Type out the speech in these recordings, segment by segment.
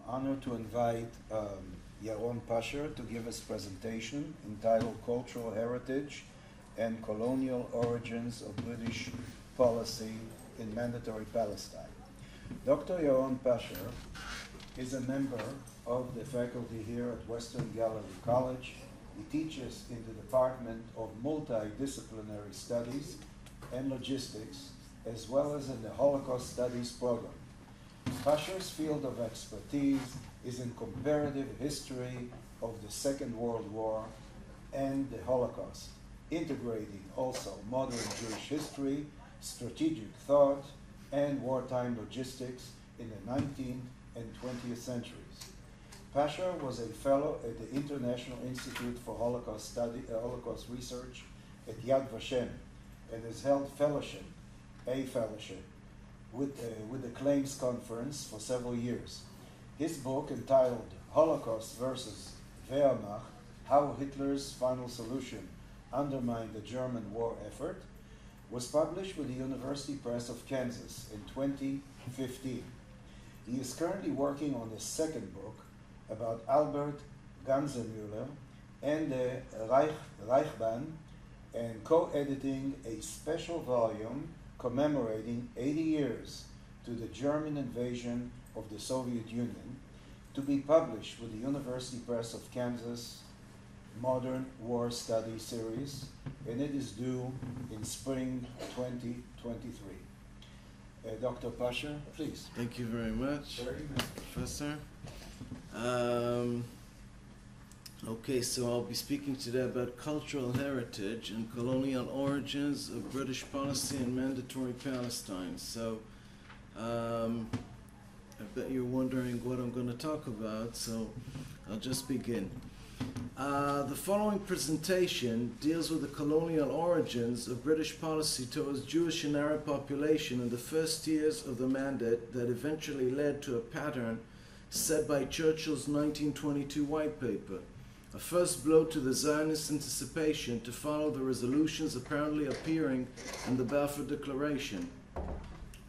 honored to invite Yaron Pasher to give his presentation entitled Cultural Heritage and Colonial Origins of British Policy in Mandatory Palestine. Dr. Yaron Pasher is a member of the faculty here at Western Galilee College. He teaches in the Department of Multidisciplinary Studies and Logistics, as well as in the Holocaust Studies program. Pasher's field of expertise is in comparative history of the Second World War and the Holocaust, integrating also modern Jewish history, strategic thought, and wartime logistics in the 19th and 20th centuries. Pasher was a fellow at the International Institute for Holocaust Research at Yad Vashem and has held a fellowship with the Claims Conference for several years. His book, entitled Holocaust versus Wehrmacht, How Hitler's Final Solution Undermined the German War Effort, was published with the University Press of Kansas in 2015. He is currently working on the second book about Albert Ganzenmüller and the Reichsbahn, and co-editing a special volume commemorating 80 years to the German invasion of the Soviet Union, to be published with the University Press of Kansas Modern War Study Series, and it is due in spring 2023. Dr. Pasher, please. Thank you very much, Professor. Okay, so I'll be speaking today about cultural heritage and colonial origins of British policy in Mandatory Palestine. So, I bet you're wondering what I'm going to talk about, so I'll just begin. The following presentation deals with the colonial origins of British policy towards Jewish and Arab population in the first years of the Mandate that eventually led to a pattern set by Churchill's 1922 White Paper, a first blow to the Zionist anticipation to follow the resolutions apparently appearing in the Balfour Declaration.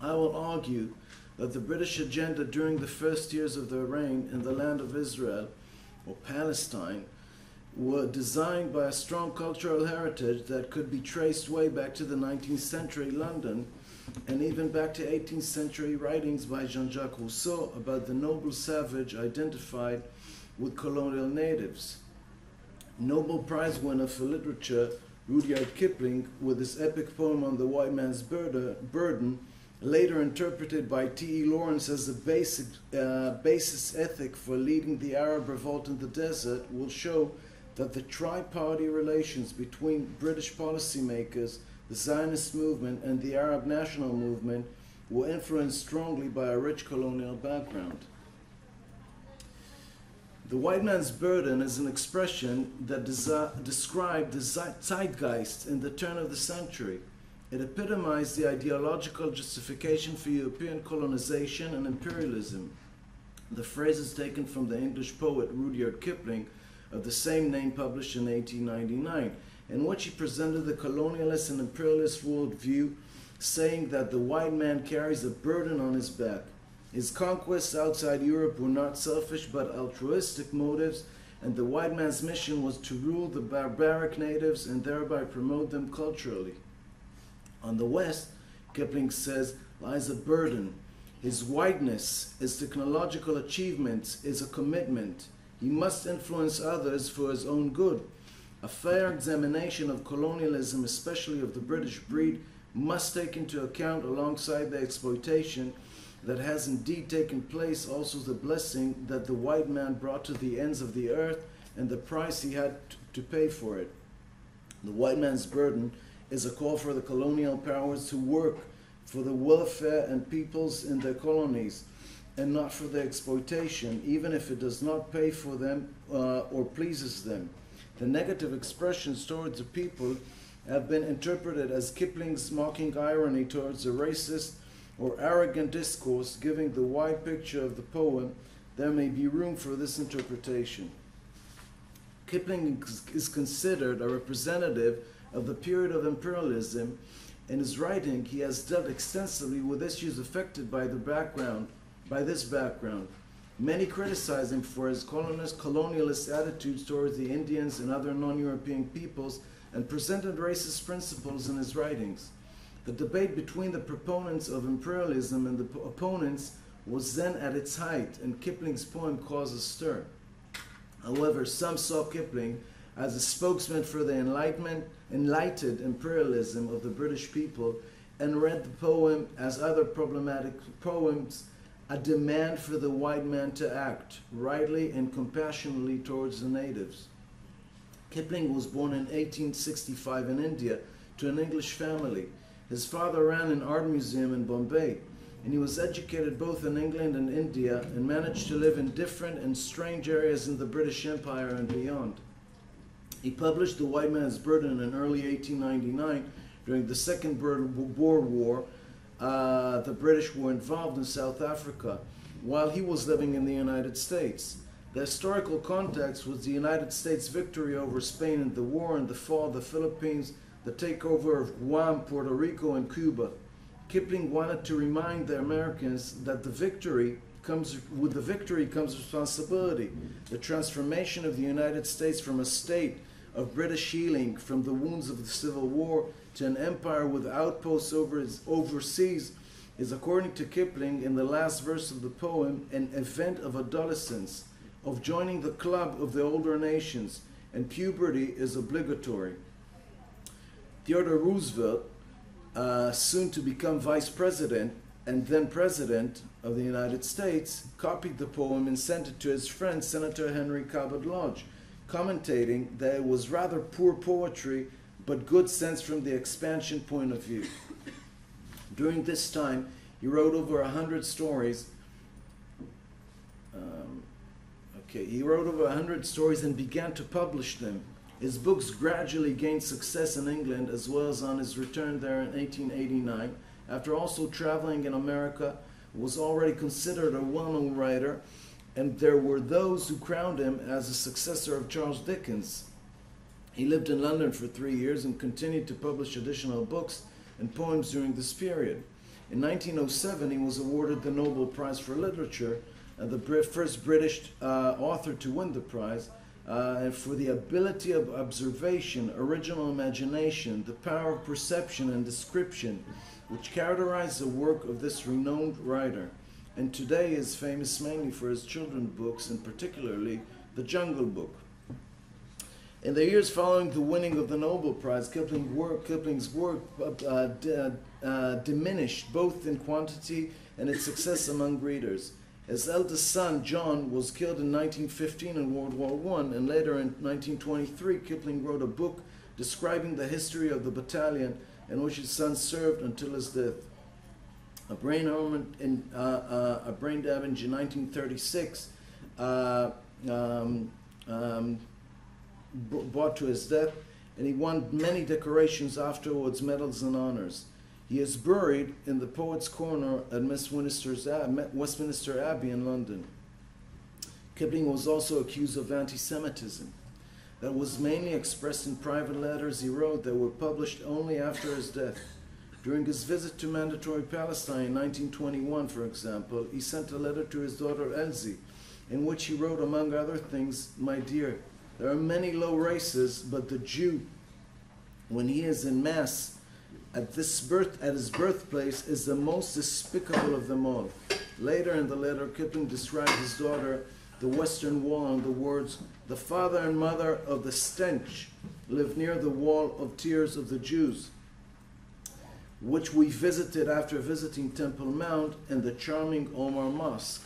I will argue that the British agenda during the first years of their reign in the land of Israel, or Palestine, were designed by a strong cultural heritage that could be traced way back to the 19th century London and even back to 18th century writings by Jean-Jacques Rousseau about the noble savage identified with colonial natives. Nobel Prize winner for literature Rudyard Kipling, with his epic poem on the white man's burden, later interpreted by T.E. Lawrence as the basis ethic for leading the Arab revolt in the desert, will show that the tri-party relations between British policymakers, the Zionist movement, and the Arab national movement were influenced strongly by a rich colonial background. The white man's burden is an expression that described the zeitgeist in the turn of the century. It epitomized the ideological justification for European colonization and imperialism. The phrase is taken from the English poet Rudyard Kipling, of the same name, published in 1899, in which he presented the colonialist and imperialist worldview, saying that the white man carries a burden on his back. His conquests outside Europe were not selfish but altruistic motives, and the white man's mission was to rule the barbaric natives and thereby promote them culturally. On the West, Kipling says, lies a burden. His whiteness, his technological achievements, is a commitment. He must influence others for his own good. A fair examination of colonialism, especially of the British breed, must take into account, alongside the exploitation that has indeed taken place, also the blessing that the white man brought to the ends of the earth and the price he had to pay for it. The white man's burden is a call for the colonial powers to work for the welfare and peoples in their colonies, and not for their exploitation, even if it does not pay for them or pleases them. The negative expressions towards the people have been interpreted as Kipling's mocking irony towards a racist or arrogant discourse, giving the wide picture of the poem. There may be room for this interpretation. Kipling is considered a representative of the period of imperialism. In his writing, he has dealt extensively with issues affected by this background. Many criticize him for his colonialist attitudes towards the Indians and other non-European peoples and presented racist principles in his writings. The debate between the proponents of imperialism and the opponents was then at its height, and Kipling's poem caused a stir. However, some saw Kipling as a spokesman for the enlightened imperialism of the British people and read the poem, as other problematic poems, a demand for the white man to act rightly and compassionately towards the natives. Kipling was born in 1865 in India to an English family. His father ran an art museum in Bombay, and he was educated both in England and India and managed to live in different and strange areas in the British Empire and beyond. He published The White Man's Burden in early 1899 during the Second Boer War. The British were involved in South Africa while he was living in the United States. The historical context was the United States victory over Spain in the war and the fall of the Philippines, the takeover of Guam, Puerto Rico, and Cuba. Kipling wanted to remind the Americans that with the victory comes responsibility. The transformation of the United States from a state of British healing from the wounds of the Civil War to an empire with outposts overseas is, according to Kipling, in the last verse of the poem, an event of adolescence, of joining the club of the older nations, and puberty is obligatory. Theodore Roosevelt, soon to become vice president and then president of the United States, copied the poem and sent it to his friend Senator Henry Cabot Lodge, commentating that it was rather poor poetry but good sense from the expansion point of view. During this time, he wrote over 100 stories. He wrote over 100 stories and began to publish them. His books gradually gained success in England as well as on his return there in 1889. After also traveling in America, was already considered a well-known writer, and there were those who crowned him as a successor of Charles Dickens. He lived in London for 3 years and continued to publish additional books and poems during this period. In 1907, he was awarded the Nobel Prize for Literature, the first British author to win the prize, and for the ability of observation, original imagination, the power of perception and description, which characterized the work of this renowned writer. And today is famous mainly for his children's books, and particularly The Jungle Book. In the years following the winning of the Nobel Prize, Kipling's work diminished both in quantity and its success among readers. His eldest son, John, was killed in 1915 in World War I, and later in 1923, Kipling wrote a book describing the history of the battalion in which his son served until his death. A brain damage in 1936 brought to his death, and he won many decorations afterwards, medals and honors. He is buried in the Poets' Corner at Westminster Abbey in London. Kipling was also accused of anti-Semitism that was mainly expressed in private letters he wrote that were published only after his death. During his visit to Mandatory Palestine in 1921, for example, he sent a letter to his daughter Elsie, in which he wrote, among other things, "My dear, there are many low races, but the Jew, when he is in Mass at his birthplace, is the most despicable of them all." Later in the letter, Kipling described his daughter, the Western Wall, and the words, "The father and mother of the stench live near the wall of tears of the Jews, which we visited after visiting Temple Mount and the charming Omar Mosque."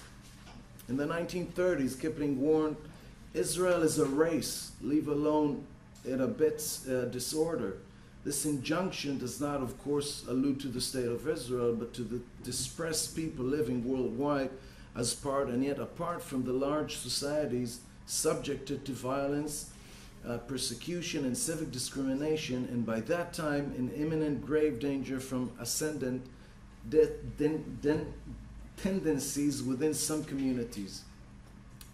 In the 1930s, Kipling warned, "Israel is a race, leave alone it abets disorder." This injunction does not, of course, allude to the state of Israel, but to the dispersed people living worldwide as part and yet apart from the large societies subjected to violence, persecution, and civic discrimination, and by that time in imminent grave danger from ascendant tendencies within some communities.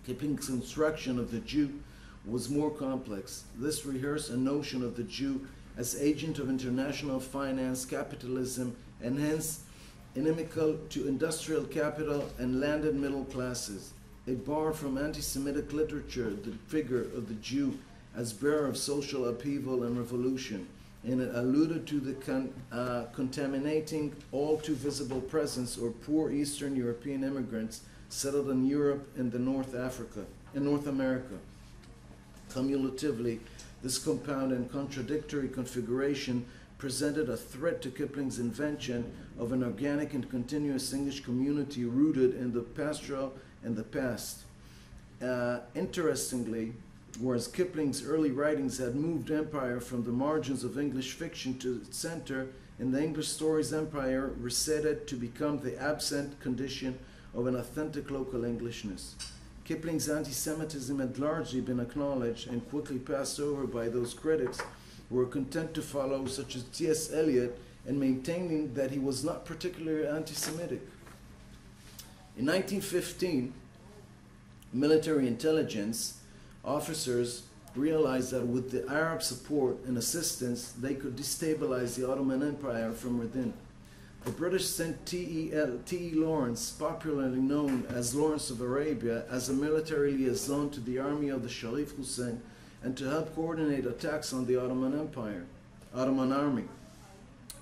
Kipling's construction of the Jew was more complex. This rehearsed a notion of the Jew as agent of international finance, capitalism, and hence inimical to industrial capital and landed middle classes. It borrowed from anti-Semitic literature the figure of the Jew as bearer of social upheaval and revolution, and it alluded to the contaminating, all too visible presence of poor Eastern European immigrants settled in Europe and North America. Cumulatively, this compound and contradictory configuration presented a threat to Kipling's invention of an organic and continuous English community rooted in the pastoral and the past. Interestingly, whereas Kipling's early writings had moved empire from the margins of English fiction to its center, in the English stories empire receded to become the absent condition of an authentic local Englishness. Kipling's anti-Semitism had largely been acknowledged and quickly passed over by those critics who were content to follow, such as T.S. Eliot, and maintaining that he was not particularly anti-Semitic. In 1915, military intelligence officers realized that with the Arab support and assistance, they could destabilize the Ottoman Empire from within. The British sent T.E. Lawrence, popularly known as Lawrence of Arabia, as a military liaison to the army of the Sharif Hussein and to help coordinate attacks on the Ottoman army.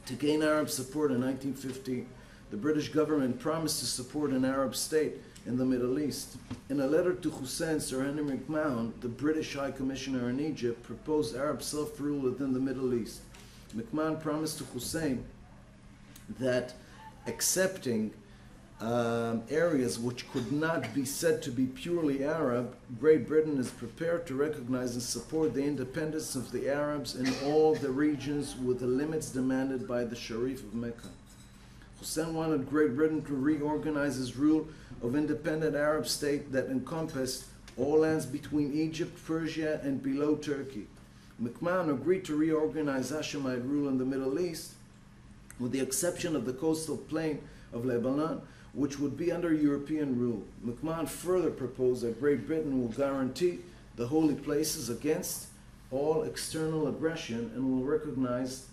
To gain Arab support in 1915, the British government promised to support an Arab state in the Middle East. In a letter to Hussein, Sir Henry McMahon, the British High Commissioner in Egypt, proposed Arab self-rule within the Middle East. McMahon promised to Hussein that accepting areas which could not be said to be purely Arab, Great Britain is prepared to recognize and support the independence of the Arabs in all the regions with the limits demanded by the Sharif of Mecca. Hussein wanted Great Britain to reorganize his rule of independent Arab state that encompassed all lands between Egypt, Persia, and below Turkey. McMahon agreed to reorganize Hashemite rule in the Middle East, with the exception of the coastal plain of Lebanon, which would be under European rule. McMahon further proposed that Great Britain will guarantee the holy places against all external aggression and will recognize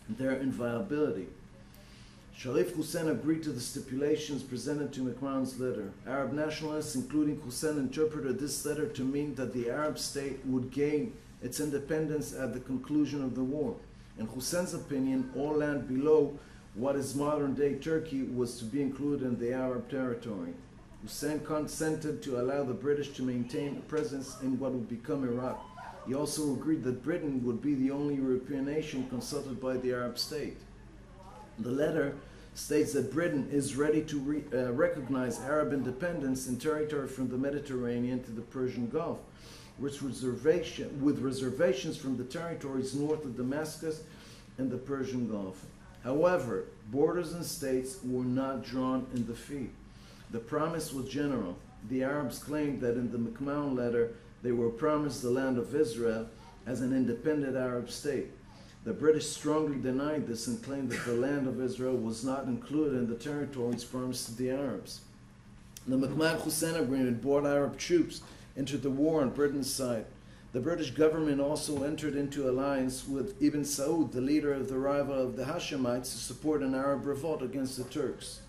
their inviolability. Sharif Hussein agreed to the stipulations presented to McMahon's letter. Arab nationalists, including Hussein, interpreted this letter to mean that the Arab state would gain its independence at the conclusion of the war. In Hussein's opinion, all land below what is modern-day Turkey was to be included in the Arab territory. Hussein consented to allow the British to maintain a presence in what would become Iraq. He also agreed that Britain would be the only European nation consulted by the Arab state. The letter states that Britain is ready to recognize Arab independence in territory from the Mediterranean to the Persian Gulf, with reservations from the territories north of Damascus and the Persian Gulf. However, borders and states were not drawn in the fee. The promise was general. The Arabs claimed that in the McMahon letter they were promised the land of Israel as an independent Arab state. The British strongly denied this and claimed that the land of Israel was not included in the territories promised to the Arabs. The McMahon-Hussein agreement brought Arab troops into the war on Britain's side. The British government also entered into alliance with Ibn Saud, the leader of the rival of the Hashemites, to support an Arab revolt against the Turks.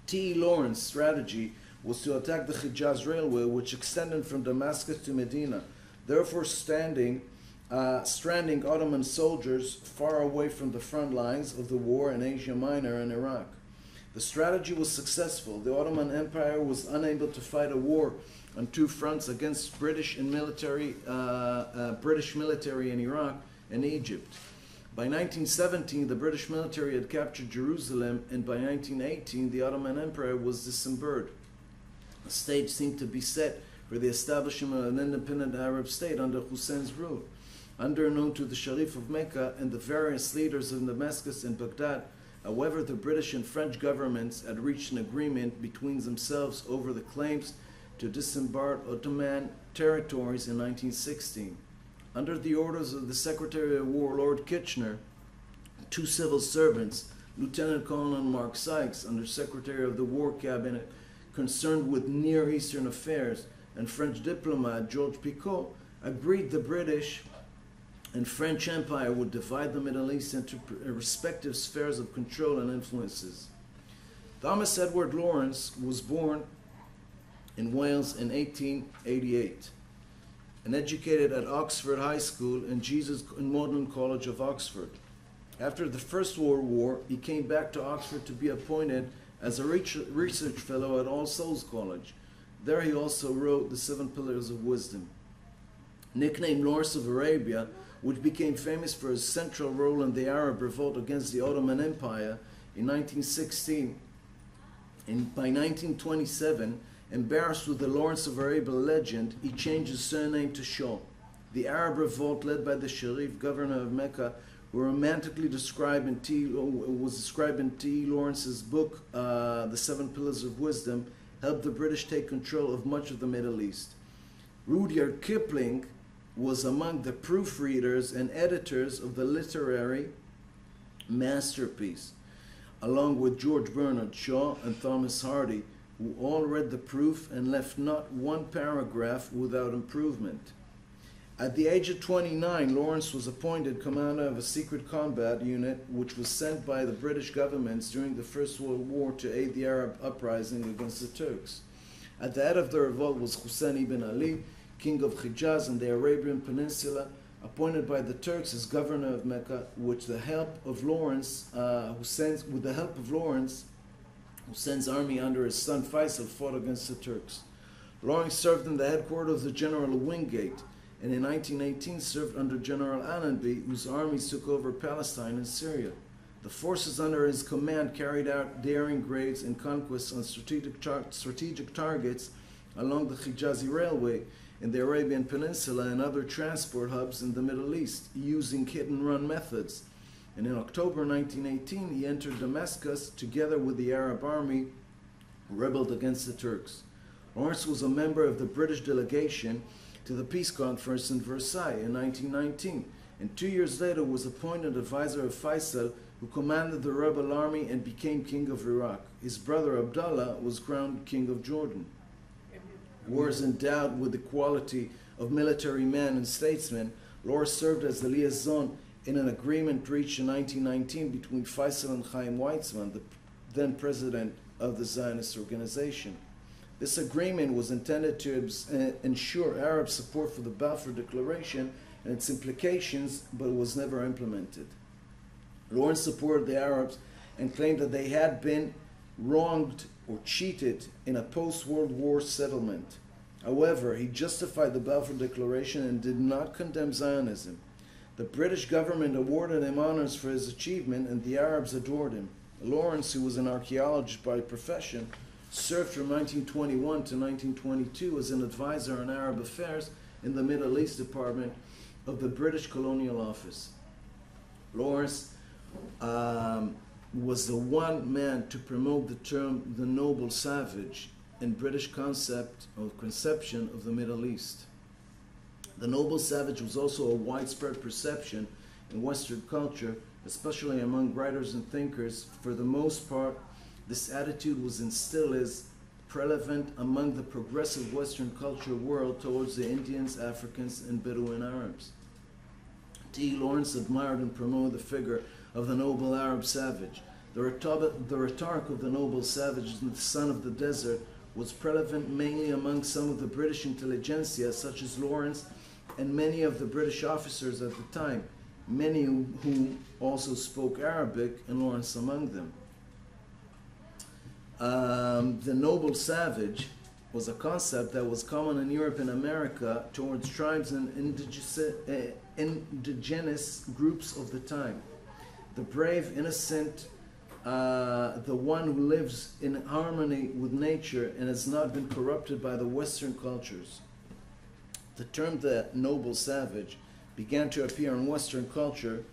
T.E. Lawrence's strategy was to attack the Hijaz Railway, which extended from Damascus to Medina, therefore stranding Ottoman soldiers far away from the front lines of the war in Asia Minor and Iraq. The strategy was successful. The Ottoman Empire was unable to fight a war on two fronts against British military in Iraq and Egypt. By 1917, the British military had captured Jerusalem, and by 1918, the Ottoman Empire was dismembered. The stage seemed to be set for the establishment of an independent Arab state under Hussein's rule. Unknown to the Sharif of Mecca and the various leaders of Damascus and Baghdad, however, the British and French governments had reached an agreement between themselves over the claims to disembark Ottoman territories in 1916. Under the orders of the Secretary of War, Lord Kitchener, two civil servants, Lieutenant Colonel Mark Sykes, Under Secretary of the War Cabinet, concerned with Near Eastern affairs, and French diplomat Georges Picot, agreed the British and French Empire would divide the Middle East into respective spheres of control and influences. Thomas Edward Lawrence was born in Wales in 1888, and educated at Oxford High School and Jesus and Magdalen College of Oxford. After the First World War, he came back to Oxford to be appointed as a research fellow at All Souls College. There he also wrote The Seven Pillars of Wisdom. Nicknamed Lawrence of Arabia, which became famous for his central role in the Arab revolt against the Ottoman Empire in 1916, and by 1927, embarrassed with the Lawrence of Arabia legend, he changed his surname to Shaw. The Arab revolt led by the Sharif, governor of Mecca, was described in T. Lawrence's book, The Seven Pillars of Wisdom, helped the British take control of much of the Middle East. Rudyard Kipling was among the proofreaders and editors of the literary masterpiece, along with George Bernard Shaw and Thomas Hardy, who all read the proof and left not one paragraph without improvement. At the age of 29, Lawrence was appointed commander of a secret combat unit which was sent by the British governments during the First World War to aid the Arab uprising against the Turks. At the head of the revolt was Hussein ibn Ali, king of Hijaz and the Arabian Peninsula, appointed by the Turks as governor of Mecca, with the help of Lawrence, Hussein's army under his son Faisal fought against the Turks. Lawrence served in the headquarters of the General Wingate, and in 1918 served under General Allenby, whose armies took over Palestine and Syria. The forces under his command carried out daring raids and conquests on strategic targets along the Hijazi Railway in the Arabian Peninsula and other transport hubs in the Middle East, using hit-and-run methods. And in October 1918, he entered Damascus together with the Arab army who rebelled against the Turks. Lawrence was a member of the British delegation to the peace conference in Versailles in 1919, and 2 years later was appointed advisor of Faisal, who commanded the rebel army and became king of Iraq. His brother Abdullah was crowned king of Jordan. Wars endowed with the quality of military man and statesman, Lawrence served as the liaison in an agreement reached in 1919 between Faisal and Chaim Weizmann, the then president of the Zionist organization. This agreement was intended to ensure Arab support for the Balfour Declaration and its implications, but was never implemented. Lawrence supported the Arabs and claimed that they had been wronged or cheated in a post-World War settlement. However, he justified the Balfour Declaration and did not condemn Zionism. The British government awarded him honors for his achievement, and the Arabs adored him. Lawrence, who was an archaeologist by profession, served from 1921 to 1922 as an advisor on Arab affairs in the Middle East Department of the British Colonial Office. Lawrence was the one man to promote the term the noble savage in British conception of the Middle East. The noble savage was also a widespread perception in Western culture, especially among writers and thinkers. For the most part, this attitude was and still is prevalent among the progressive Western culture world towards the Indians, Africans, and Bedouin Arabs. T. Lawrence admired and promoted the figure of the noble Arab savage. The rhetoric of the noble savage, the son of the desert, was prevalent mainly among some of the British intelligentsia, such as Lawrence and many of the British officers at the time, many who also spoke Arabic, and Lawrence among them. The noble savage was a concept that was common in Europe and America towards tribes and indigenous groups of the time. The brave, innocent, the one who lives in harmony with nature and has not been corrupted by the Western cultures. The term the noble savage began to appear in Western culture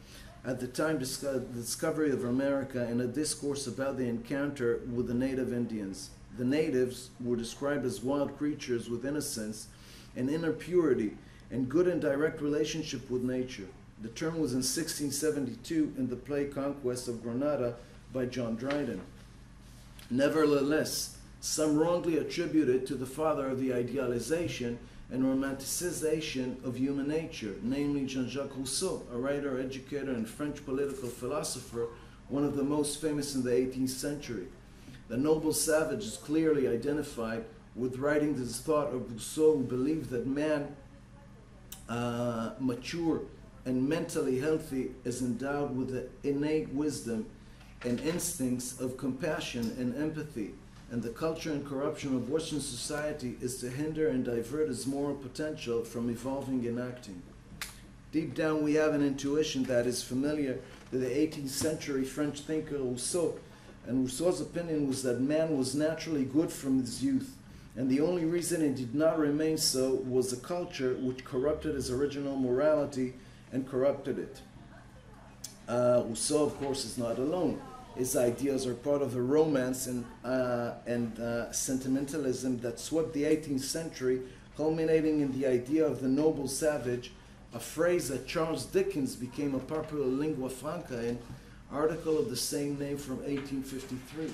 at the time the discovery of America in a discourse about the encounter with the native Indians. The natives were described as wild creatures with innocence and inner purity and good and direct relationship with nature. The term was in 1672 in the play Conquest of Granada by John Dryden. Nevertheless, some wrongly attribute it to the father of the idealization and romanticization of human nature, namely Jean-Jacques Rousseau, a writer, educator, and French political philosopher, one of the most famous in the 18th century. The noble savage is clearly identified with writing this thought of Rousseau, who believed that man, mature and mentally healthy, is endowed with the innate wisdom and instincts of compassion and empathy, and the culture and corruption of Western society is to hinder and divert his moral potential from evolving and acting. Deep down we have an intuition that is familiar to the 18th century French thinker Rousseau, and Rousseau's opinion was that man was naturally good from his youth, and the only reason it did not remain so was a culture which corrupted his original morality and corrupted it. Rousseau, of course, is not alone. His ideas are part of the romance and sentimentalism that swept the 18th century, culminating in the idea of the noble savage, a phrase that Charles Dickens became a popular lingua franca in article of the same name from 1853.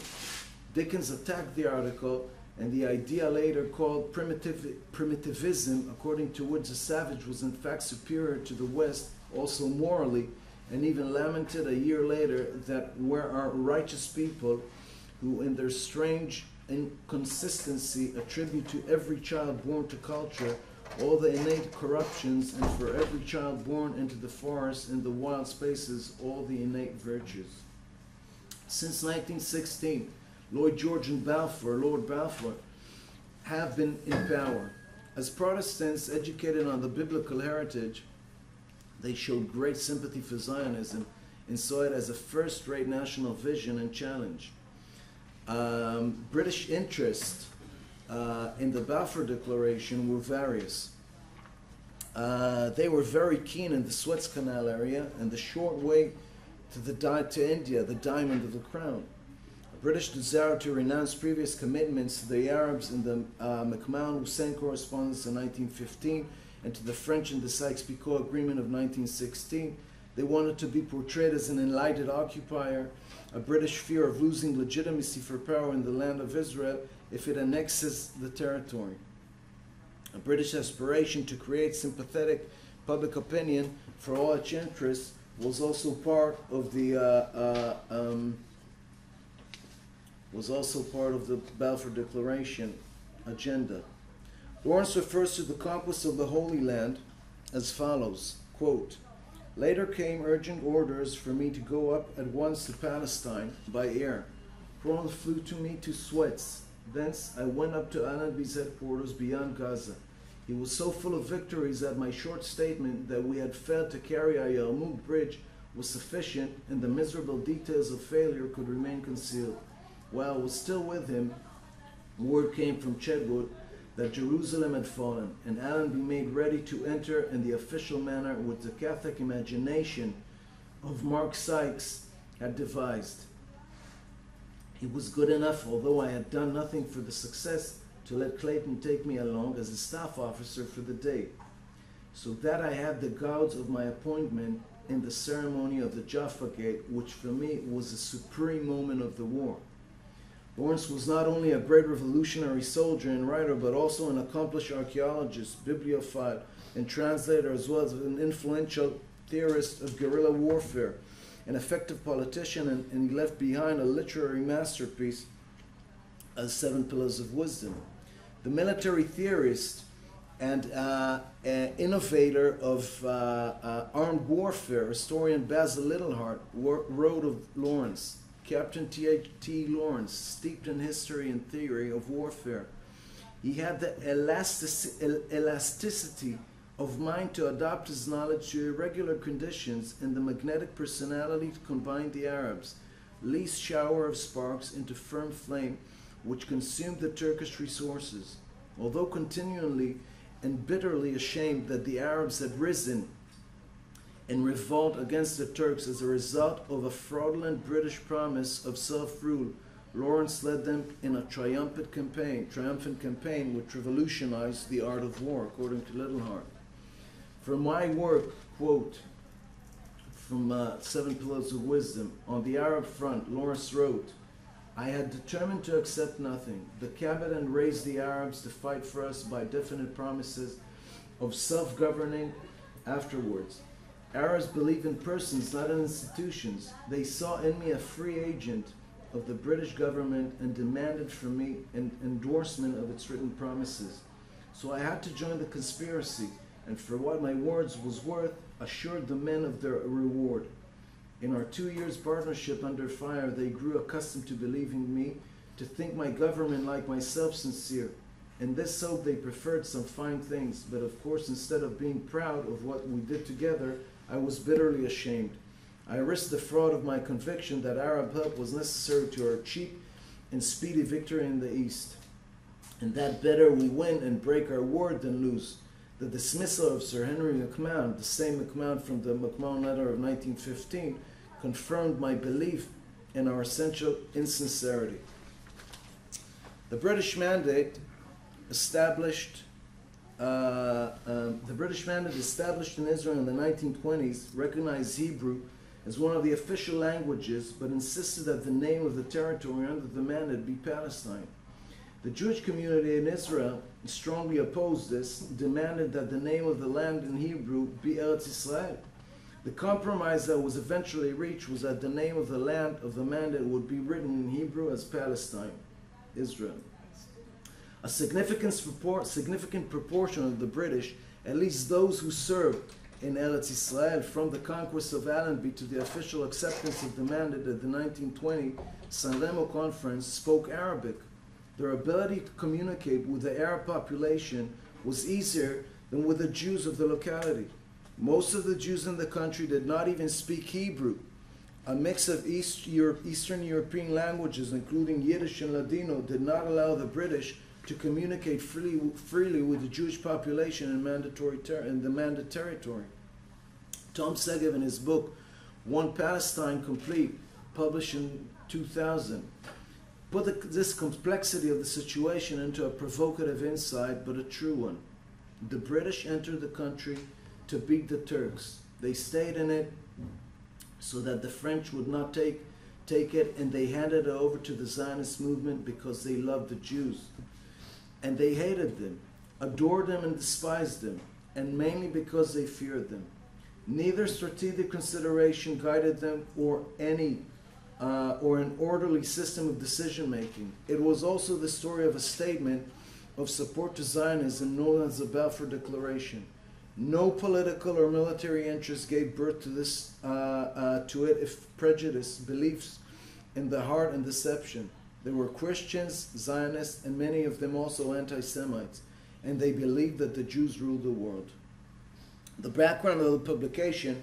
Dickens attacked the article and the idea later called primitivism, according to which the savage was in fact superior to the West, also morally, and even lamented a year later that where are righteous people who in their strange inconsistency attribute to every child born to culture all the innate corruptions, and for every child born into the forest and the wild spaces all the innate virtues. Since 1916, Lloyd George and Lord Balfour, have been in power. As Protestants educated on the biblical heritage, they showed great sympathy for Zionism and saw it as a first-rate national vision and challenge. British interest in the Balfour Declaration were various. They were very keen in the Suez Canal area and the short way to India, the diamond of the crown. A British desire to renounce previous commitments to the Arabs in the McMahon-Hussein Correspondence in 1915 and to the French in the Sykes-Picot Agreement of 1916. They wanted to be portrayed as an enlightened occupier, a British fear of losing legitimacy for power in the land of Israel if it annexes the territory. A British aspiration to create sympathetic public opinion for all its interests was also part of the Balfour Declaration agenda. Lawrence refers to the conquest of the Holy Land as follows, quote, "Later came urgent orders for me to go up at once to Palestine by air. Crown flew to me to Suez. Thence I went up to Allenby's headquarters beyond Gaza. He was so full of victories that my short statement that we had failed to carry our Yarmouk bridge was sufficient, and the miserable details of failure could remain concealed. While I was still with him, word came from Chedwood that Jerusalem had fallen, and Allenby made ready to enter in the official manner which the Catholic imagination of Mark Sykes had devised. It was good enough, although I had done nothing for the success, to let Clayton take me along as a staff officer for the day, so that I had the gauds of my appointment in the ceremony of the Jaffa Gate, which for me was the supreme moment of the war." Lawrence was not only a great revolutionary soldier and writer, but also an accomplished archaeologist, bibliophile, and translator, as well as an influential theorist of guerrilla warfare, an effective politician, and he left behind a literary masterpiece as Seven Pillars of Wisdom. The military theorist and innovator of armed warfare, historian Basil Littlehart, wrote of Lawrence, Captain T. Lawrence, steeped in history and theory of warfare. He had the elasticity of mind to adapt his knowledge to irregular conditions and the magnetic personality to combine the Arabs' least shower of sparks into firm flame which consumed the Turkish resources. Although continually and bitterly ashamed that the Arabs had risen in revolt against the Turks as a result of a fraudulent British promise of self-rule, Lawrence led them in a triumphant campaign which revolutionized the art of war, according to Littlehart. For my work, quote, from Seven Pillars of Wisdom, on the Arab front, Lawrence wrote, "I had determined to accept nothing. The cabinet raised the Arabs to fight for us by definite promises of self-governing afterwards. Arabs believe in persons, not in institutions. They saw in me a free agent of the British government and demanded from me an endorsement of its written promises. So I had to join the conspiracy, and for what my words was worth, assured the men of their reward. In our 2 years' partnership under fire, they grew accustomed to believing me, to think my government like myself sincere. In this hope they preferred some fine things, but of course instead of being proud of what we did together, I was bitterly ashamed. I risked the fraud of my conviction that Arab help was necessary to our cheap and speedy victory in the East, and that better we win and break our word than lose. The dismissal of Sir Henry McMahon, the same McMahon from the McMahon letter of 1915, confirmed my belief in our essential insincerity. The British Mandate established in Israel in the 1920s recognized Hebrew as one of the official languages, but insisted that the name of the territory under the Mandate be Palestine. The Jewish community in Israel strongly opposed this, demanded that the name of the land in Hebrew be Eretz Israel. The compromise that was eventually reached was that the name of the land of the Mandate would be written in Hebrew as Palestine, Israel. A significant proportion of the British, at least those who served in Eretz Israel from the conquest of Allenby to the official acceptance of the Mandate at the 1920 San Remo Conference, spoke Arabic. Their ability to communicate with the Arab population was easier than with the Jews of the locality. Most of the Jews in the country did not even speak Hebrew. A mix of Eastern European languages, including Yiddish and Ladino, did not allow the British to communicate freely with the Jewish population in the Mandate territory. Tom Segev, in his book, One Palestine Complete, published in 2000, put this complexity of the situation into a provocative insight, but a true one. The British entered the country to beat the Turks. They stayed in it so that the French would not take it, and they handed it over to the Zionist movement because they loved the Jews. And they hated them, adored them and despised them, and mainly because they feared them. Neither strategic consideration guided them or an orderly system of decision-making. It was also the story of a statement of support to Zionism known as the Balfour Declaration. No political or military interest gave birth to it if prejudice, beliefs in the heart, and deception. They were Christians, Zionists, and many of them also anti-Semites, and they believed that the Jews ruled the world. The background of the publication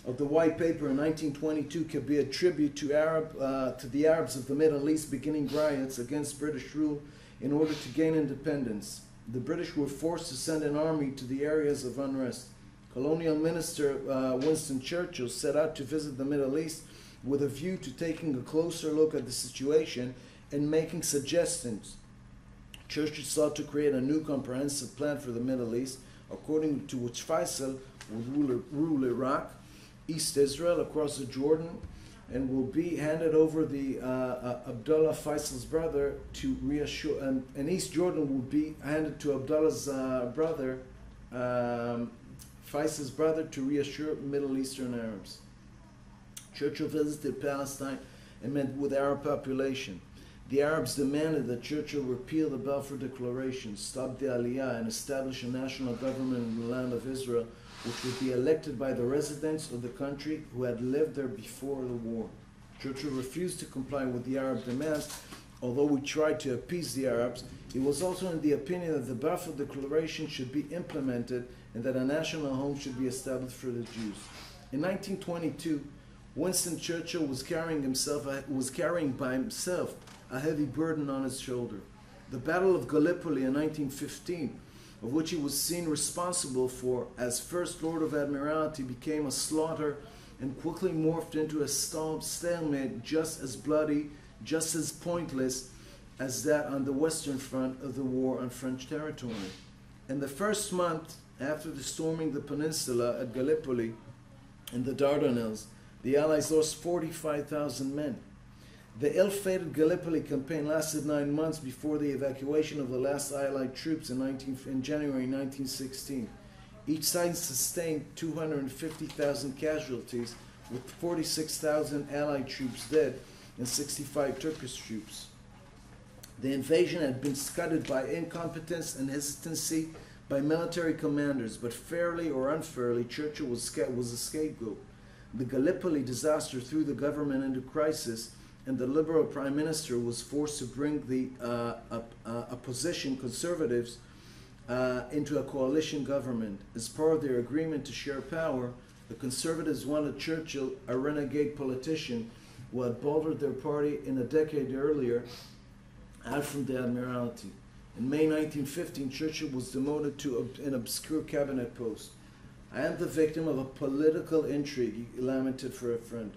of the White Paper in 1922 could be a tribute to the Arabs of the Middle East beginning riots against British rule in order to gain independence. The British were forced to send an army to the areas of unrest. Colonial Minister Winston Churchill set out to visit the Middle East with a view to taking a closer look at the situation and making suggestions. Churchill sought to create a new comprehensive plan for the Middle East, according to which Faisal would rule Iraq, East Israel across the Jordan, and will be handed over the Abdullah Faisal's brother to reassure, and East Jordan will be handed to Abdullah's brother, Faisal's brother, to reassure Middle Eastern Arabs. Churchill visited Palestine and met with the Arab population. The Arabs demanded that Churchill repeal the Balfour Declaration, stop the Aliyah, and establish a national government in the land of Israel, which would be elected by the residents of the country who had lived there before the war. Churchill refused to comply with the Arab demands, although he tried to appease the Arabs. He was also in the opinion that the Balfour Declaration should be implemented and that a national home should be established for the Jews. In 1922, Winston Churchill was carrying by himself a heavy burden on his shoulder. The Battle of Gallipoli in 1915, of which he was seen responsible for as First Lord of Admiralty, became a slaughter and quickly morphed into a stalemate just as bloody, just as pointless as that on the Western Front of the war on French territory. In the first month after the storming the peninsula at Gallipoli in the Dardanelles, the Allies lost 45,000 men. The ill-fated Gallipoli campaign lasted 9 months before the evacuation of the last Allied troops in January 1916. Each side sustained 250,000 casualties, with 46,000 Allied troops dead and 65 Turkish troops. The invasion had been scuttled by incompetence and hesitancy by military commanders, but fairly or unfairly, Churchill was a scapegoat. The Gallipoli disaster threw the government into crisis, and the Liberal Prime Minister was forced to bring the opposition conservatives into a coalition government. As part of their agreement to share power, the Conservatives wanted Churchill, a renegade politician who had bolstered their party in a decade earlier, out from the Admiralty. In May 1915, Churchill was demoted to an obscure cabinet post. "I am the victim of a political intrigue," he lamented for a friend.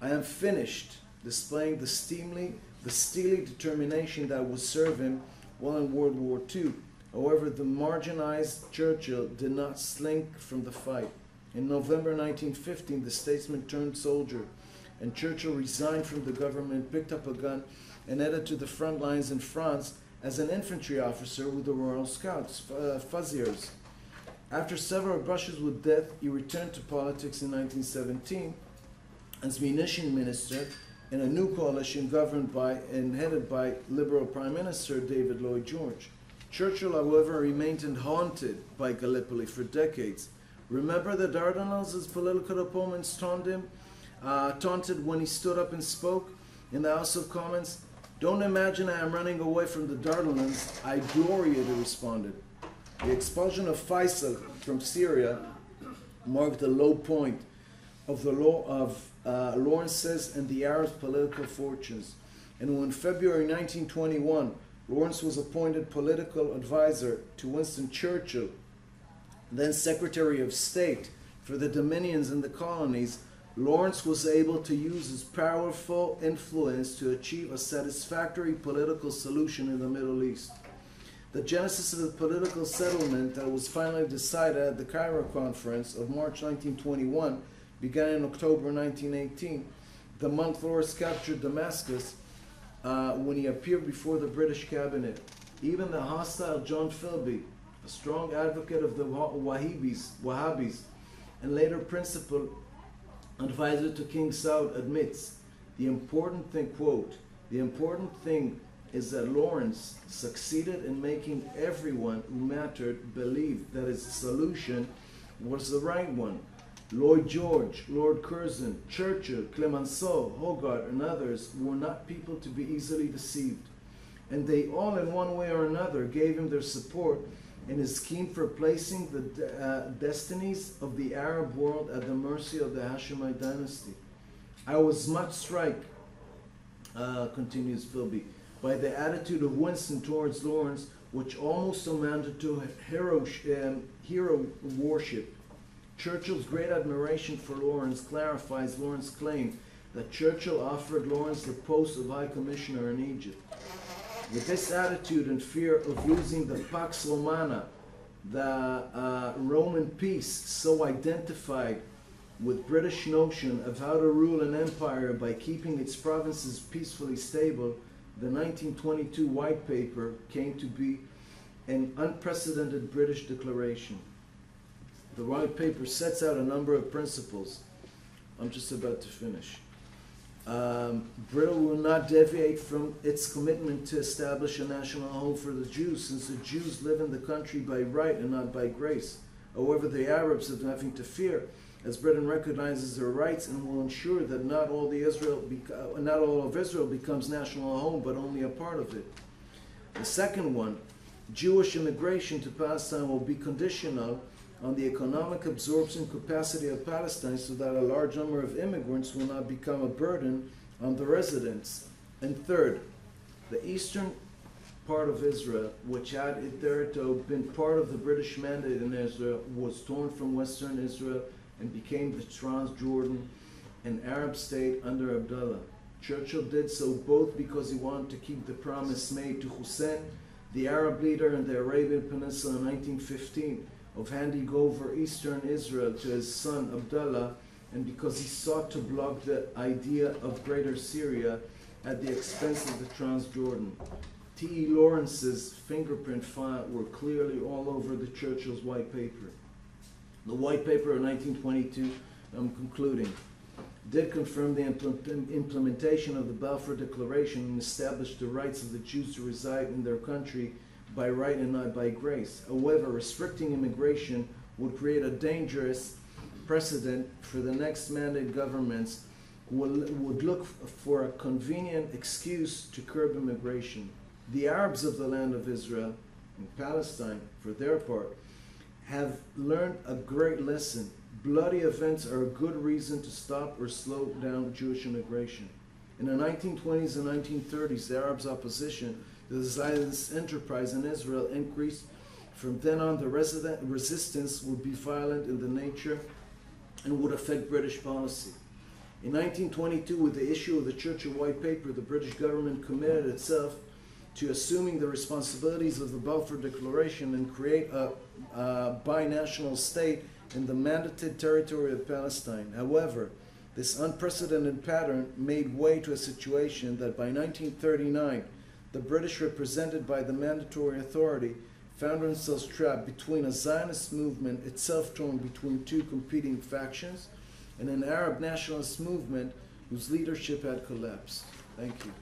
"I am finished," displaying the steely determination that would serve him well in World War II. However, the marginalized Churchill did not slink from the fight. In November 1915, the statesman turned soldier, and Churchill resigned from the government, picked up a gun, and headed to the front lines in France as an infantry officer with the Royal Scots, Fusiliers. After several brushes with death, he returned to politics in 1917 as munition minister in a new coalition governed by and headed by Liberal Prime Minister David Lloyd George. Churchill, however, remained haunted by Gallipoli for decades. Remember the Dardanelles his political opponents taunted when he stood up and spoke in the House of Commons? "Don't imagine I am running away from the Dardanelles. I glory in it," he responded. The expulsion of Faisal from Syria marked the low point of the Lawrence's and the Arabs' political fortunes. And when February 1921, Lawrence was appointed political advisor to Winston Churchill, then Secretary of State for the Dominions and the Colonies, Lawrence was able to use his powerful influence to achieve a satisfactory political solution in the Middle East. The genesis of the political settlement that was finally decided at the Cairo Conference of March 1921 began in October 1918, the month Lawrence captured Damascus, when he appeared before the British cabinet. Even the hostile John Philby, a strong advocate of the Wahhabis, and later principal advisor to King Saud, admits the important thing, quote, "The important thing is that Lawrence succeeded in making everyone who mattered believe that his solution was the right one. Lloyd George, Lord Curzon, Churchill, Clemenceau, Hogarth, and others were not people to be easily deceived, and they all in one way or another gave him their support in his scheme for placing the destinies of the Arab world at the mercy of the Hashemite dynasty. I was much struck," continues Philby, "by the attitude of Winston towards Lawrence, which almost amounted to hero worship. Churchill's great admiration for Lawrence clarifies Lawrence's claim that Churchill offered Lawrence the post of High Commissioner in Egypt. With this attitude and fear of losing the Pax Romana, the Roman peace so identified with British notion of how to rule an empire by keeping its provinces peacefully stable, the 1922 White Paper came to be an unprecedented British declaration. The White Paper sets out a number of principles. I'm just about to finish. Britain will not deviate from its commitment to establish a national home for the Jews, since the Jews live in the country by right and not by grace. However, the Arabs have nothing to fear, as Britain recognizes their rights and will ensure that not all of Israel becomes national home, but only a part of it. The second one, Jewish immigration to Palestine will be conditional on the economic absorption capacity of Palestine, so that a large number of immigrants will not become a burden on the residents. And third, the eastern part of Israel, which had hitherto been part of the British Mandate in Israel, was torn from Western Israel and became the Transjordan, an Arab state under Abdullah. Churchill did so both because he wanted to keep the promise made to Hussein, the Arab leader in the Arabian Peninsula in 1915, of handing over eastern Israel to his son Abdullah, and because he sought to block the idea of Greater Syria at the expense of the Transjordan. T.E. Lawrence's fingerprint file were clearly all over the Churchill's White Paper. The White Paper of 1922, I'm concluding. did confirm the implementation of the Balfour Declaration and established the rights of the Jews to reside in their country by right and not by grace. However, restricting immigration would create a dangerous precedent for the next mandate governments who would look for a convenient excuse to curb immigration. The Arabs of the land of Israel and Palestine, for their part, have learned a great lesson. Bloody events are a good reason to stop or slow down Jewish immigration. In the 1920s and 1930s, the Arabs' opposition to the Zionist enterprise in Israel increased. From then on, the resistance would be violent in the nature and would affect British policy. In 1922, with the issue of the Churchill White Paper, the British government committed itself to assuming the responsibilities of the Balfour Declaration and create a binational state in the mandated territory of Palestine. However, this unprecedented pattern made way to a situation that by 1939, the British, represented by the Mandatory Authority, found themselves trapped between a Zionist movement itself torn between two competing factions and an Arab nationalist movement whose leadership had collapsed. Thank you.